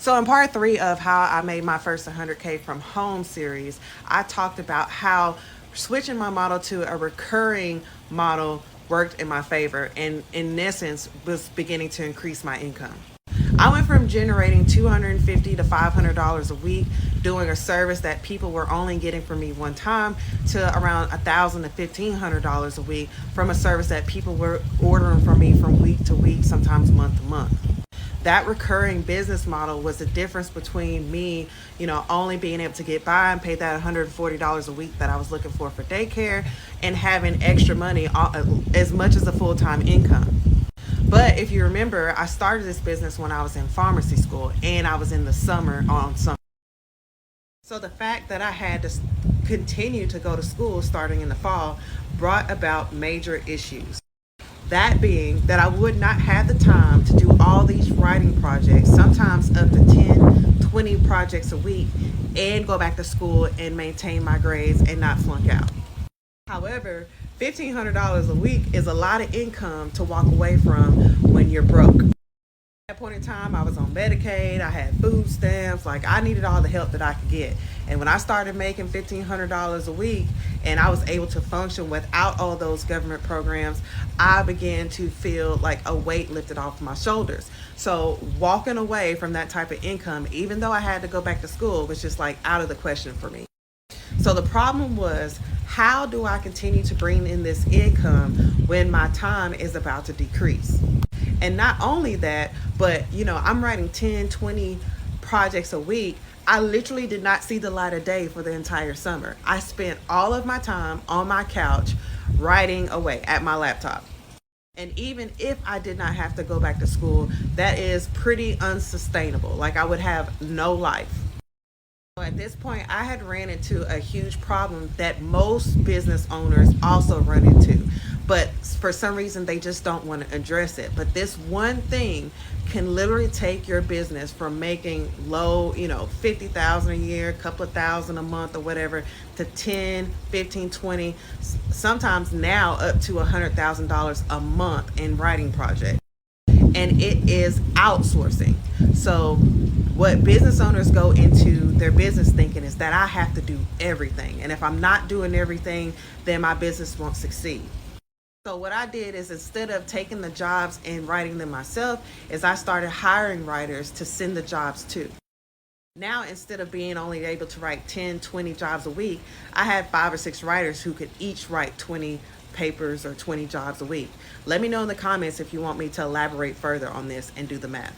So in part 3 of how I made my first 100K from home series, I talked about how switching my model to a recurring model worked in my favor and in essence was beginning to increase my income. I went from generating $250 to $500 a week doing a service that people were only getting from me one time to around $1,000 to $1,500 a week from a service that people were ordering from me from week to week, sometimes month to month. That recurring business model was the difference between me, only being able to get by and pay that $140 a week that I was looking for daycare and having extra money as much as a full-time income. But if you remember, I started this business when I was in pharmacy school and I was in the summer on summer. So the fact that I had to continue to go to school starting in the fall brought about major issues. That being that I would not have the time to do all these writing projects, sometimes up to 10, 20 projects a week, and go back to school and maintain my grades and not flunk out. However, $1,500 a week is a lot of income to walk away from when you're broke. At that point in time, I was on Medicaid, I had food stamps, like I needed all the help that I could get. And when I started making $1,500 a week and I was able to function without all those government programs, I began to feel like a weight lifted off my shoulders. So walking away from that type of income, even though I had to go back to school, was just like out of the question for me. So the problem was, how do I continue to bring in this income when my time is about to decrease? And not only that, but I'm writing 10, 20 projects a week. I literally did not see the light of day for the entire summer. I spent all of my time on my couch writing away at my laptop. And even if I did not have to go back to school, that is pretty unsustainable. Like I would have no life. At this point, I had ran into a huge problem that most business owners also run into, but for some reason they just don't want to address it. But this one thing can literally take your business from making low, 50,000 a year, a couple of thousand a month or whatever, to 10, 15, 20, sometimes now up to $100,000 a month in writing projects. And it is outsourcing. So what business owners go into their business thinking is that I have to do everything. And if I'm not doing everything, then my business won't succeed. So what I did is, instead of taking the jobs and writing them myself, is I started hiring writers to send the jobs to. Now, instead of being only able to write 10, 20 jobs a week, I had 5 or 6 writers who could each write 20 papers or 20 jobs a week. Let me know in the comments if you want me to elaborate further on this and do the math.